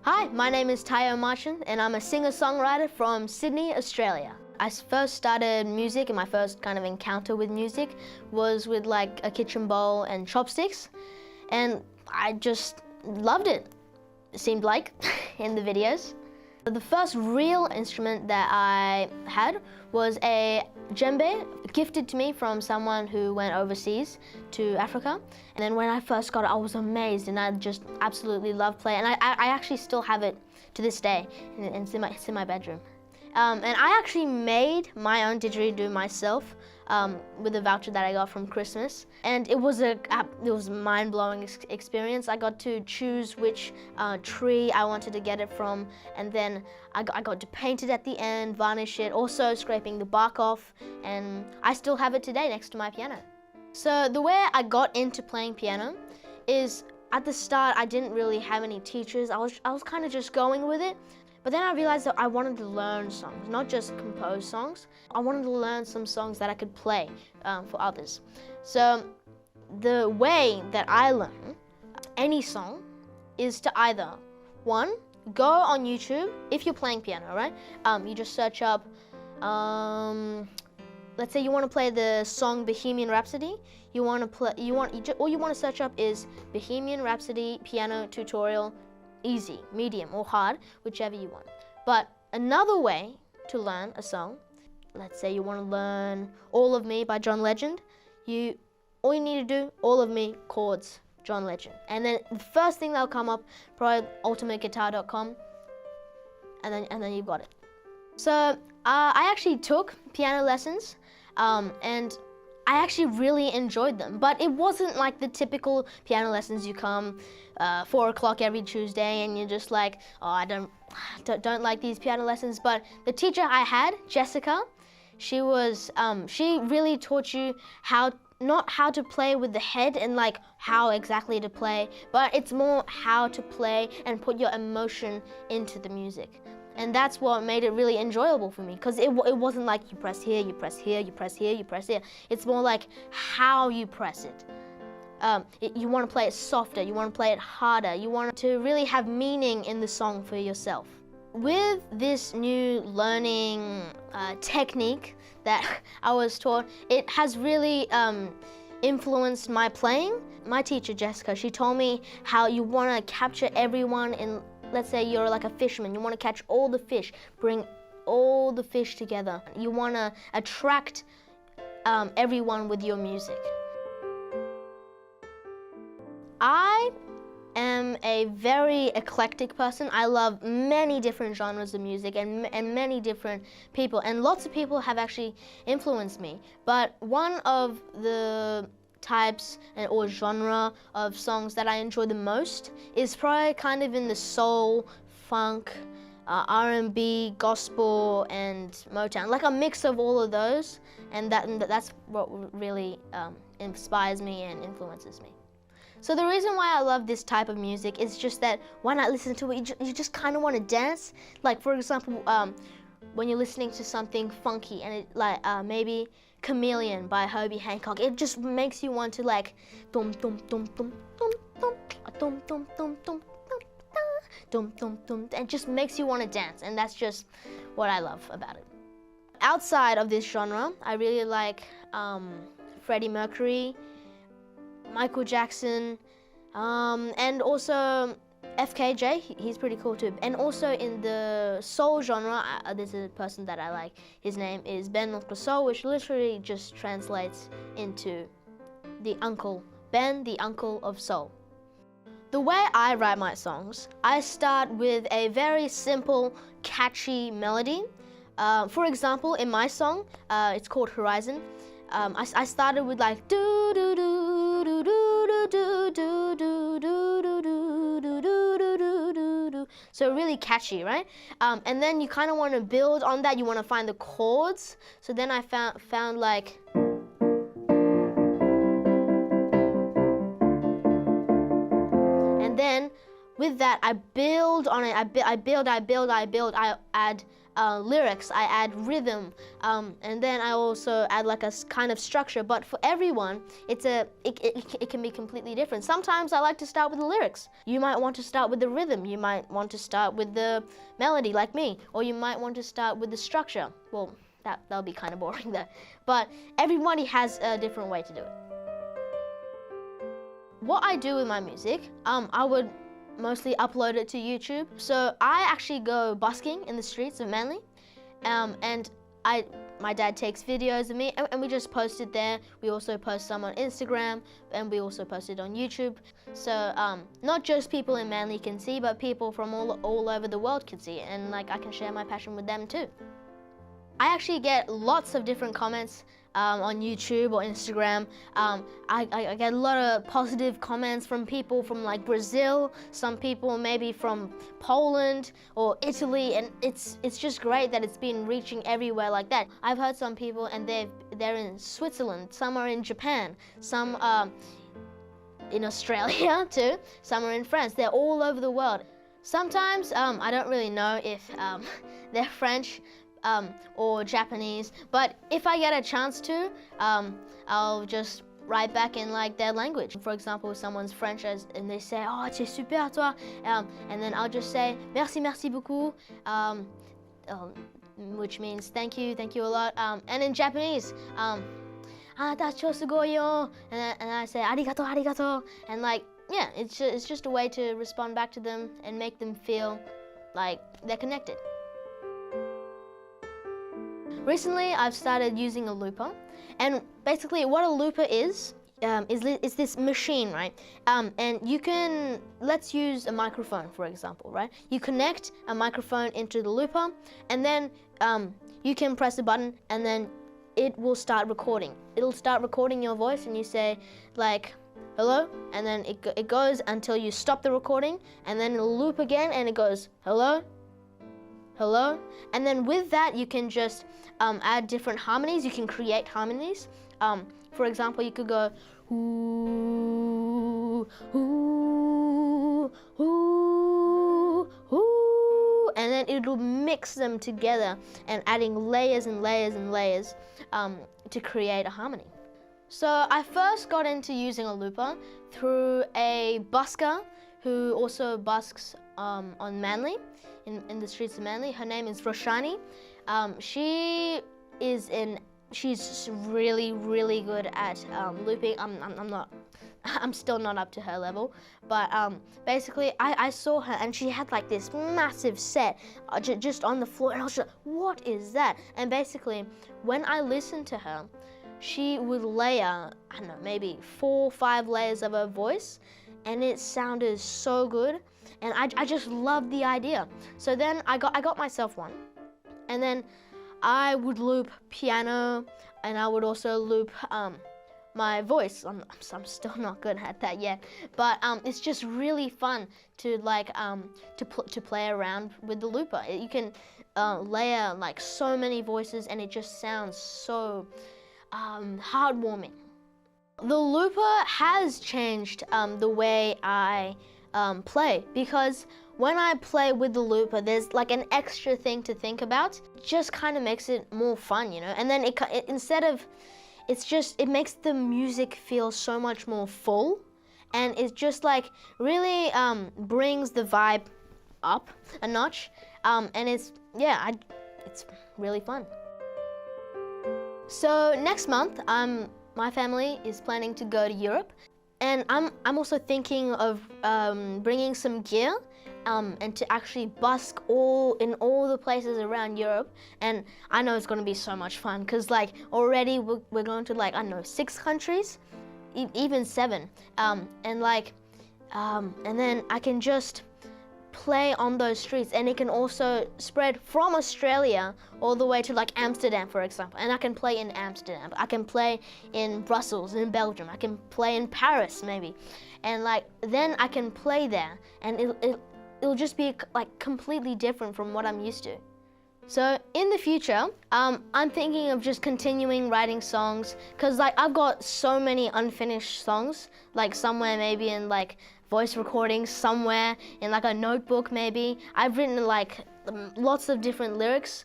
Hi, my name is Taiyo Marchand and I'm a singer-songwriter from Sydney, Australia. I first started music and my first kind of encounter with music was with like a kitchen bowl and chopsticks, and I just loved it seemed like, in the videos. The first real instrument that I had was a djembe, gifted to me from someone who went overseas to Africa. And then when I first got it, I was amazed and I just absolutely loved playing. And I actually still have it to this day, and it's in my bedroom. And I actually made my own didgeridoo myself with a voucher that I got from Christmas. And it was a mind-blowing experience. I got to choose which tree I wanted to get it from, and then I got to paint it at the end, varnish it, also scraping the bark off, and I still have it today next to my piano. So the way I got into playing piano is, at the start I didn't really have any teachers. I was kind of just going with it. But then I realized that I wanted to learn songs, not just compose songs. I wanted to learn some songs that I could play for others. So the way that I learn any song is to either, one, go on YouTube. If you're playing piano, right? You just search up, let's say you want to play the song Bohemian Rhapsody. All you want to search up is Bohemian Rhapsody piano tutorial, easy, medium, or hard, whichever you want. But another way to learn a song, let's say you want to learn All of Me by John Legend, all you need to do, All of Me, chords, John Legend. And then the first thing that'll come up, probably ultimateguitar.com, and then you've got it. So I actually took piano lessons, and I actually really enjoyed them, but it wasn't like the typical piano lessons. You come 4 o'clock every Tuesday and you're just like, oh, I don't like these piano lessons. But the teacher I had, Jessica, she really taught you not how to play with the head and like how exactly to play, but it's more how to play and put your emotion into the music. And that's what made it really enjoyable for me, because it wasn't like you press here, you press here, you press here, you press here. It's more like how you press it. You want to play it softer, you want to play it harder, you want to really have meaning in the song for yourself. With this new learning technique that I was taught, it has really influenced my playing. My teacher, Jessica, she told me how you want to capture everyone in. Let's say you're like a fisherman, you want to catch all the fish, bring all the fish together. You want to attract everyone with your music. I am a very eclectic person. I love many different genres of music and many different people, and lots of people have actually influenced me. But one of the types or genre of songs that I enjoy the most is probably kind of in the soul, funk, R&B, gospel, and Motown, like a mix of all of those, and that's what really inspires me and influences me. So the reason why I love this type of music is just that when I listen to it, you just kind of want to dance. Like, for example, when you're listening to something funky and it maybe Chameleon by Herbie Hancock, it just makes you want to like dum dum dum dum dum dum dum dum dum dum dum dum dum. It just makes you want to dance, and that's just what I love about it. Outside of this genre, I really like Freddie Mercury, Michael Jackson, and also FKJ, he's pretty cool too. And also in the soul genre, there's a person that I like. His name is Ben Notre Soul, which literally just translates into Ben, the uncle of soul. The way I write my songs, I start with a very simple, catchy melody. For example, in my song, it's called Horizon. I started with like do do do do do do do do do do do do do do, so really catchy, right? And then you kind of want to build on that. You want to find the chords. So then I found like, and then with that, I build on it. I build. I add lyrics. I add rhythm, and then I also add like a kind of structure. But for everyone, it can be completely different. Sometimes I like to start with the lyrics. You might want to start with the rhythm. You might want to start with the melody, like me, or you might want to start with the structure. Well, that'll be kind of boring there. But everybody has a different way to do it. What I do with my music, I would mostly upload it to YouTube. So I actually go busking in the streets of Manly, and my dad takes videos of me, and we just post it there. We also post some on Instagram, and we also post it on YouTube. So not just people in Manly can see, but people from all over the world can see it, and like I can share my passion with them too. I actually get lots of different comments on YouTube or Instagram. I get a lot of positive comments from people from like Brazil, some people maybe from Poland or Italy, and it's just great that it's been reaching everywhere like that. I've heard some people and they're in Switzerland, some are in Japan, some in Australia too, some are in France. They're all over the world. Sometimes I don't really know if they're French or Japanese, but if I get a chance to, I'll just write back in like their language. For example, if someone's French and they say, "Oh, tu es super toi," and then I'll just say, "Merci, merci beaucoup," which means thank you a lot. And in Japanese, "Dacho sugoi yo," and I say, "Arigato, arigato," and like, yeah, it's just a way to respond back to them and make them feel like they're connected. Recently, I've started using a looper, and basically what a looper is this machine, right? And you can, let's use a microphone, for example, right? You connect a microphone into the looper, and then you can press a button, and then it will start recording. It'll start recording your voice, and you say, like, hello, and then it goes until you stop the recording, and then it'll loop again, and it goes, hello, hello, and then with that you can just add different harmonies. You can create harmonies. For example, you could go ooh, ooh, ooh, ooh, and then it'll mix them together and adding layers and layers and layers to create a harmony. So I first got into using a looper through a busker who also busks on Manly, in the streets of Manly. Her name is Roshani. She's really, really good at looping. I'm still not up to her level, but basically I saw her and she had like this massive set just on the floor, and I was just like, what is that? And basically when I listened to her, she would layer, I don't know, maybe 4 or 5 layers of her voice, and it sounded so good, and I just loved the idea. So then I got myself one, and then I would loop piano, and I would also loop my voice. I'm still not good at that yet, but it's just really fun to like to play around with the looper. You can layer like so many voices, and it just sounds so heartwarming. The looper has changed the way I play, because when I play with the looper, there's like an extra thing to think about. It just kind of makes it more fun, you know. And then it makes the music feel so much more full, and it just like really brings the vibe up a notch. And it's really fun. So next month, my family is planning to go to Europe, and I'm also thinking of bringing some gear and to actually busk in all the places around Europe. And I know it's going to be so much fun, because like already we're going to like, I don't know, 6 countries, even 7, and then I can just play on those streets, and it can also spread from Australia all the way to like Amsterdam, for example. And I can play in Amsterdam, I can play in Brussels, in Belgium, I can play in Paris maybe, and like then I can play there, and it'll just be like completely different from what I'm used to. So in the future, I'm thinking of just continuing writing songs, because like I've got so many unfinished songs, like somewhere maybe in like voice recordings somewhere in like a notebook maybe. I've written like lots of different lyrics,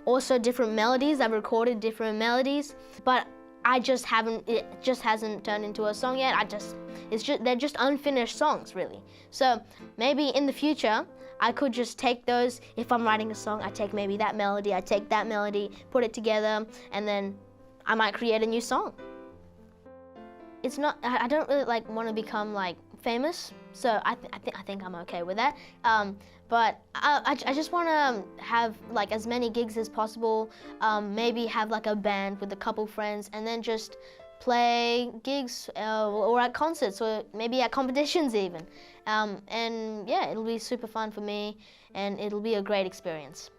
also different melodies. I've recorded different melodies, but it just hasn't turned into a song yet. They're just unfinished songs really. So maybe in the future, I could just take those, if I'm writing a song, I take maybe that melody, I take that melody, put it together, and then I might create a new song. It's not, I don't really like want to become like famous, so I think I'm okay with that. But I just want to have like as many gigs as possible, maybe have like a band with a couple friends, and then just play gigs or at concerts, or maybe at competitions even. And yeah, it'll be super fun for me, and it'll be a great experience.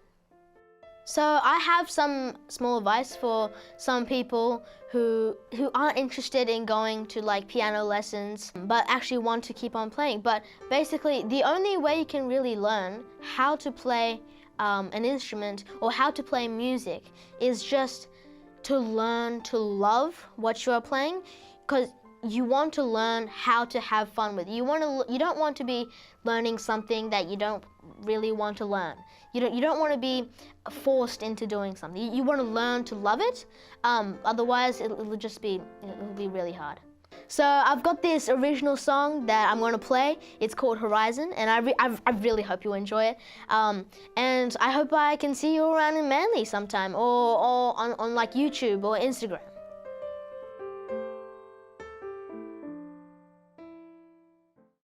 So I have some small advice for some people who aren't interested in going to like piano lessons, but actually want to keep on playing. But basically, the only way you can really learn how to play an instrument or how to play music is just to learn to love what you are playing, because you want to learn how to have fun with it. You don't want to be learning something that you don't really want to learn. You don't want to be forced into doing something. You want to learn to love it. Otherwise, it'll be really hard. So I've got this original song that I'm going to play. It's called Horizon, and I really hope you enjoy it. And I hope I can see you around in Manly sometime, or on like YouTube or Instagram.